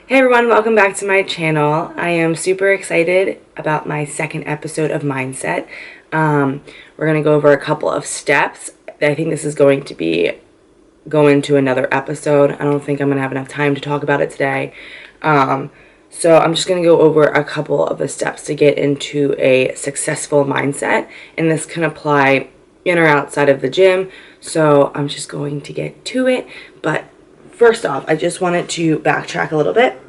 Hey everyone, welcome back to my channel. I am super excited about my second episode of Mindset. We're going to go over a couple of steps. I think this is going to go into another episode. I don't think I'm going to have enough time to talk about it today. So I'm just going to go over a couple of the steps to get into a successful mindset. And this can apply in or outside of the gym. So I'm just going to get to it. But first off, I just wanted to backtrack a little bit,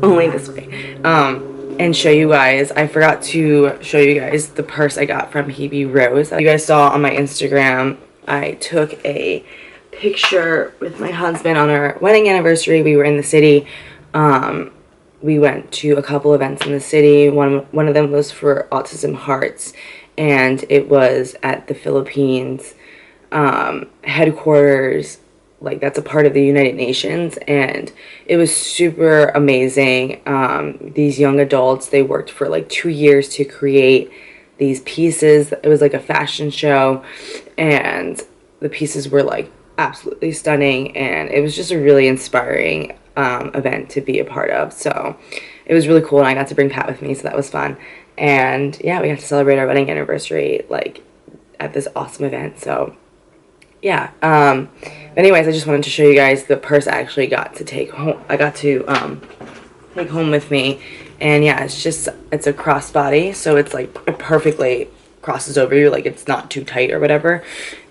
only this way, and show you guys. I forgot to show you guys the purse I got from Hebe Rose. You guys saw on my Instagram, I took a picture with my husband on our wedding anniversary. We were in the city. We went to a couple events in the city. One of them was for Autism Hearts, and it was at the Philippines headquarters. Like, that's a part of the United Nations, and it was super amazing. These young adults, they worked for like 2 years to create these pieces. It was like a fashion show, and the pieces were like absolutely stunning, and it was just a really inspiring event to be a part of. So it was really cool, and I got to bring Pat with me, so that was fun. And yeah, we got to celebrate our wedding anniversary like at this awesome event. So yeah, anyways, I just wanted to show you guys the purse I actually got to take home. I got to take home with me, and yeah, it's a crossbody, so it's like it perfectly crosses over you, like it's not too tight or whatever,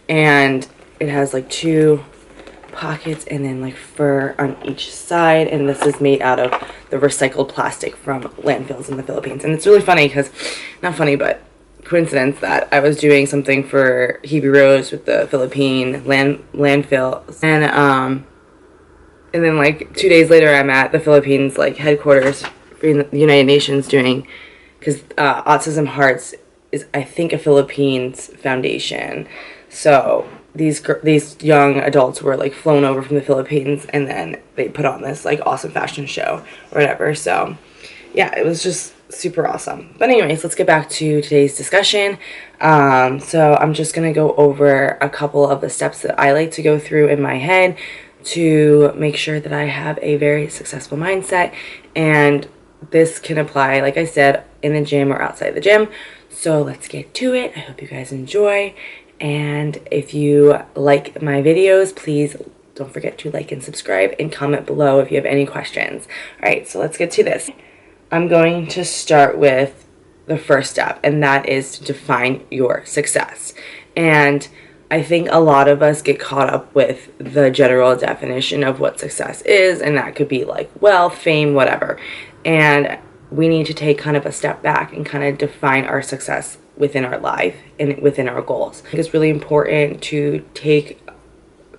and it has like 2 pockets and then like fur on each side, and this is made out of the recycled plastic from landfills in the Philippines. And it's really funny because, not funny, but coincidence that I was doing something for Hebe Rose with the Philippine landfill, and then like 2 days later I'm at the Philippines like headquarters for the United Nations doing, because Autism Hearts is, I think, a Philippines foundation. So these young adults were like flown over from the Philippines, and then they put on this like awesome fashion show or whatever. So yeah, it was just super awesome. But anyways, let's get back to today's discussion. So I'm just gonna go over a couple of the steps that I like to go through in my head to make sure that I have a very successful mindset. And this can apply, like I said, in the gym or outside the gym. So let's get to it. I hope you guys enjoy. And if you like my videos, please don't forget to like and subscribe and comment below if you have any questions. All right, so let's get to this. I'm going to start with the first step, and that is to define your success. And I think a lot of us get caught up with the general definition of what success is, and that could be like wealth, fame, whatever. And we need to take kind of a step back and kind of define our success within our life and within our goals. I think it's really important to take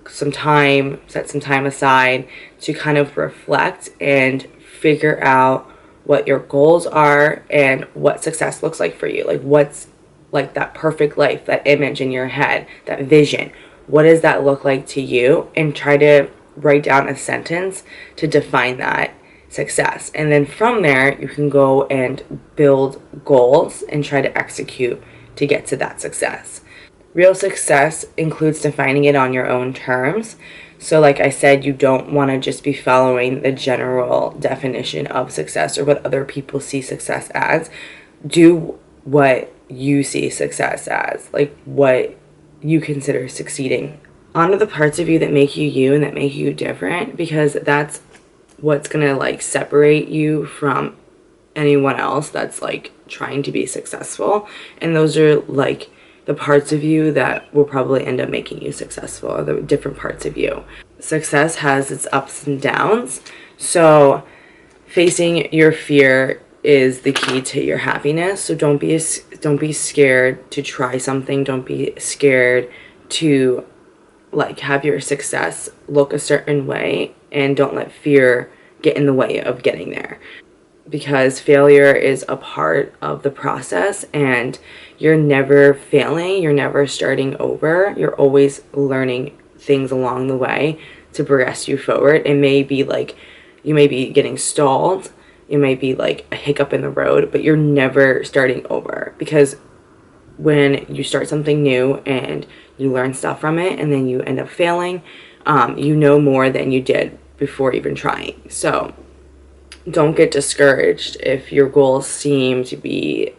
some time, set some time aside to kind of reflect and figure out what your goals are and what success looks like for you. Like, what's like that perfect life, that image in your head, that vision. What does that look like to you? And try to write down a sentence to define that success. And then from there, you can go and build goals and try to execute to get to that success. Real success includes defining it on your own terms. So like I said, you don't want to just be following the general definition of success or what other people see success as. Do what you see success as, like what you consider succeeding. Honor the parts of you that make you you and that make you different, because that's what's gonna like separate you from anyone else that's like trying to be successful. And those are like the parts of you that will probably end up making you successful, or the different parts of you. Success has its ups and downs, so facing your fear is the key to your happiness. So don't be scared to try something. Don't be scared to like have your success look a certain way, and don't let fear get in the way of getting there, because failure is a part of the process, and you're never failing, you're never starting over, you're always learning things along the way to progress you forward. It may be like you may be getting stalled, you may be like a hiccup in the road, but you're never starting over, because when you start something new and you learn stuff from it and then you end up failing, you know more than you did before even trying. So don't get discouraged if your goals seem to be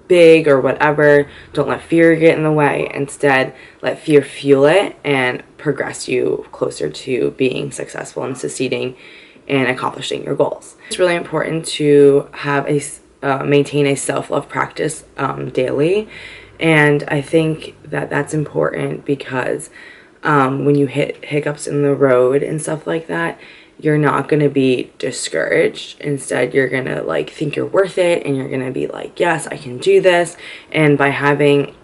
big or whatever. Don't let fear get in the way. Instead, let fear fuel it and progress you closer to being successful and succeeding and accomplishing your goals. It's really important to have maintain a self-love practice daily, and I think that that's important because when you hit hiccups in the road and stuff like that, you're not going to be discouraged. Instead, you're going to like think you're worth it, and you're going to be like, yes, I can do this. And by having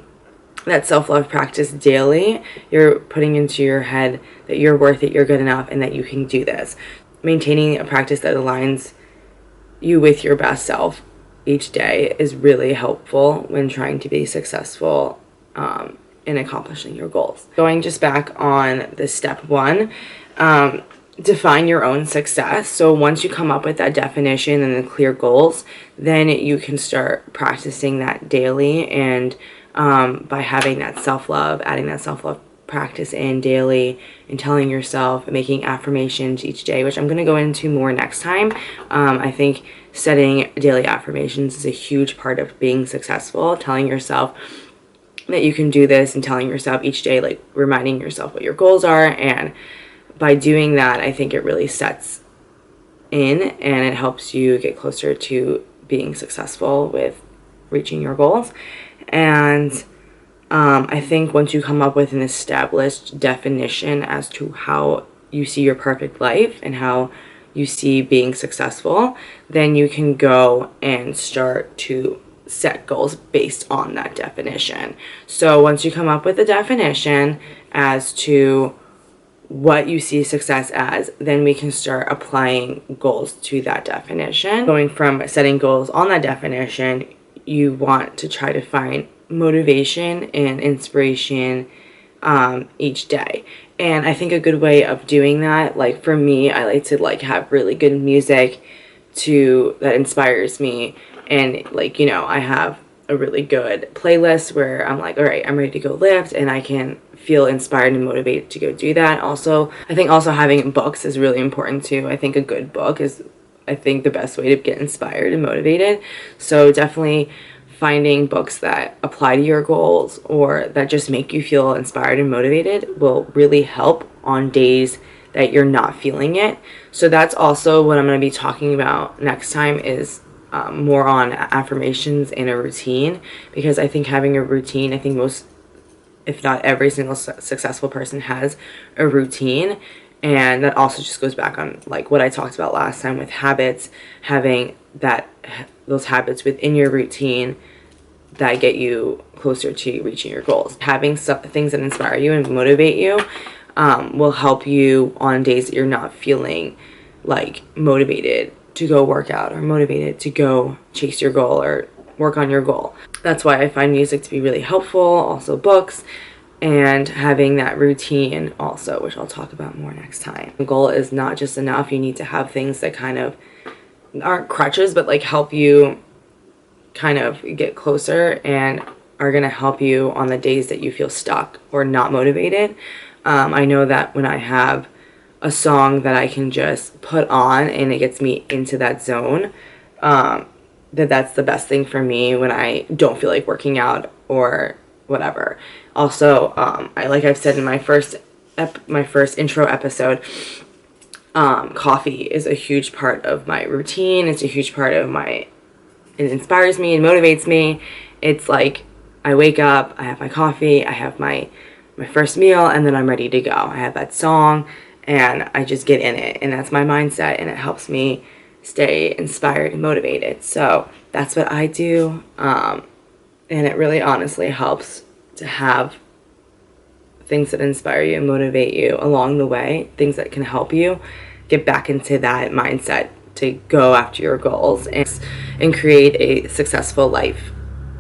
that self-love practice daily, you're putting into your head that you're worth it, you're good enough, and that you can do this. Maintaining a practice that aligns you with your best self each day is really helpful when trying to be successful in accomplishing your goals. Going just back on the step one, define your own success. So once you come up with that definition and the clear goals, then you can start practicing that daily, and by having that self-love, adding that self-love practice in daily and telling yourself, making affirmations each day, which I'm going to go into more next time. I think setting daily affirmations is a huge part of being successful. Telling yourself that you can do this and telling yourself each day, like reminding yourself what your goals are, and by doing that, I think it really sets in and it helps you get closer to being successful with reaching your goals. And I think once you come up with an established definition as to how you see your perfect life and how you see being successful, then you can go and start to set goals based on that definition. So once you come up with a definition as to what you see success as, then we can start applying goals to that definition. Going from setting goals on that definition, you want to try to find motivation and inspiration each day. And I think a good way of doing that, like for me, I like to like have really good music that inspires me. And like, I have a really good playlist where I'm like, all right, I'm ready to go lift, and I can feel inspired and motivated to go do that. Also, I think also having books is really important too. I think a good book is, I think, the best way to get inspired and motivated. So definitely finding books that apply to your goals or that just make you feel inspired and motivated will really help on days that you're not feeling it. So that's also what I'm going to be talking about next time, is more on affirmations and a routine, because I think having a routine, I think most, if not every single successful person has a routine. And that also just goes back on like what I talked about last time with habits, having those habits within your routine that get you closer to reaching your goals. Having things that inspire you and motivate you will help you on days that you're not feeling like motivated to go work out or motivated to go chase your goal or work on your goal. That's why I find music to be really helpful, also books, and having that routine also, which I'll talk about more next time. The goal is not just enough. You need to have things that kind of aren't crutches, but like help you kind of get closer and are going to help you on the days that you feel stuck or not motivated. I know that when I have a song that I can just put on and it gets me into that zone, that's the best thing for me when I don't feel like working out or whatever. Also, like I've said in my first intro episode, coffee is a huge part of my routine. It's a huge part of it inspires me and motivates me. It's like I wake up, I have my coffee, I have my first meal, and then I'm ready to go. I have that song and I just get in it, and that's my mindset, and it helps me stay inspired and motivated. So that's what I do, and it really honestly helps to have things that inspire you and motivate you along the way, things that can help you get back into that mindset to go after your goals and create a successful life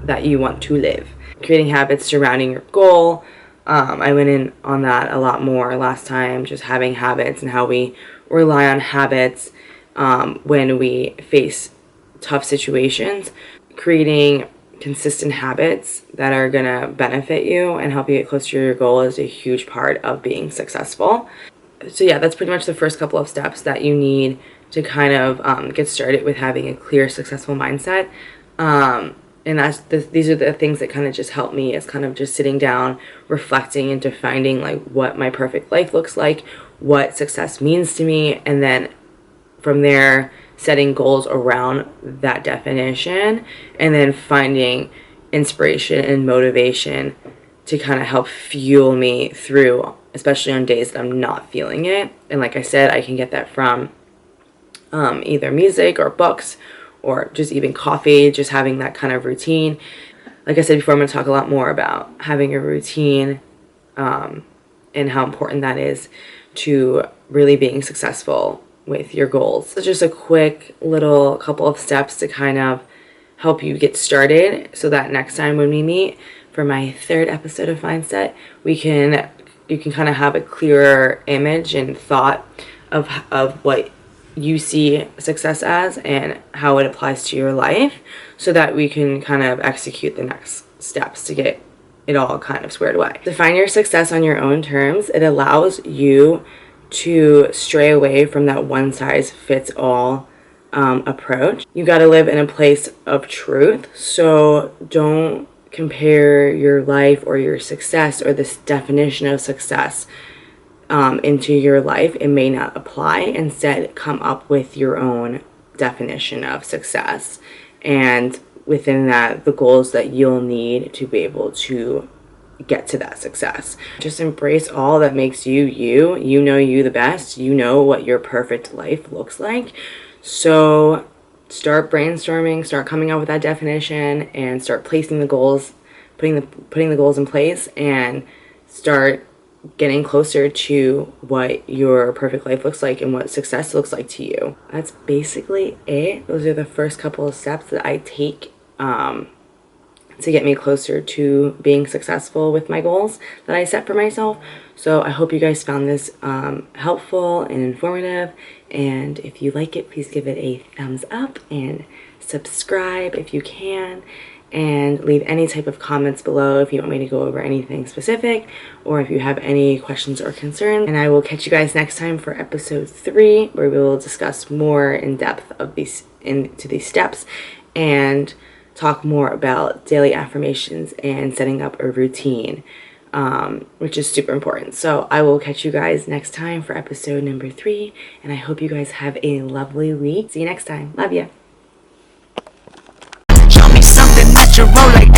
that you want to live. Creating habits surrounding your goal. I went in on that a lot more last time, just having habits and how we rely on habits when we face tough situations. Creating consistent habits that are going to benefit you and help you get closer to your goal is a huge part of being successful. So yeah, that's pretty much the first couple of steps that you need to kind of get started with having a clear, successful mindset. And these are the things that kind of just help me, is kind of just sitting down, reflecting, and defining like what my perfect life looks like, what success means to me, and then from there setting goals around that definition, and then finding inspiration and motivation to kind of help fuel me through, especially on days that I'm not feeling it. And like I said, I can get that from either music or books, or just even coffee, just having that kind of routine. Like I said before, I'm going to talk a lot more about having a routine and how important that is to really being successful with your goals. So just a quick little couple of steps to kind of help you get started, so that next time when we meet for my 3rd episode of Mindset, you can kind of have a clearer image and thought of what you see success as and how it applies to your life, so that we can kind of execute the next steps to get it all kind of squared away. Define your success on your own terms. It allows you to stray away from that one-size-fits-all approach. You got to live in a place of truth, so don't compare your life or your success or this definition of success into your life. It may not apply. Instead, come up with your own definition of success, and within that, the goals that you'll need to be able to get to that success. Just embrace all that makes you you. You know you the best. You know what your perfect life looks like. So start brainstorming, start coming up with that definition, and start placing the goals, putting the goals in place, and start getting closer to what your perfect life looks like and what success looks like to you. That's basically it. Those are the first couple of steps that I take to get me closer to being successful with my goals that I set for myself. So I hope you guys found this helpful and informative, and if you like it, please give it a thumbs up and subscribe if you can, and leave any type of comments below if you want me to go over anything specific, or if you have any questions or concerns. And I will catch you guys next time for episode 3, where we will discuss more in depth of these steps, and talk more about daily affirmations and setting up a routine, which is super important. So I will catch you guys next time for episode number 3, and I hope you guys have a lovely week. See you next time. Love ya. Show me something that you roll like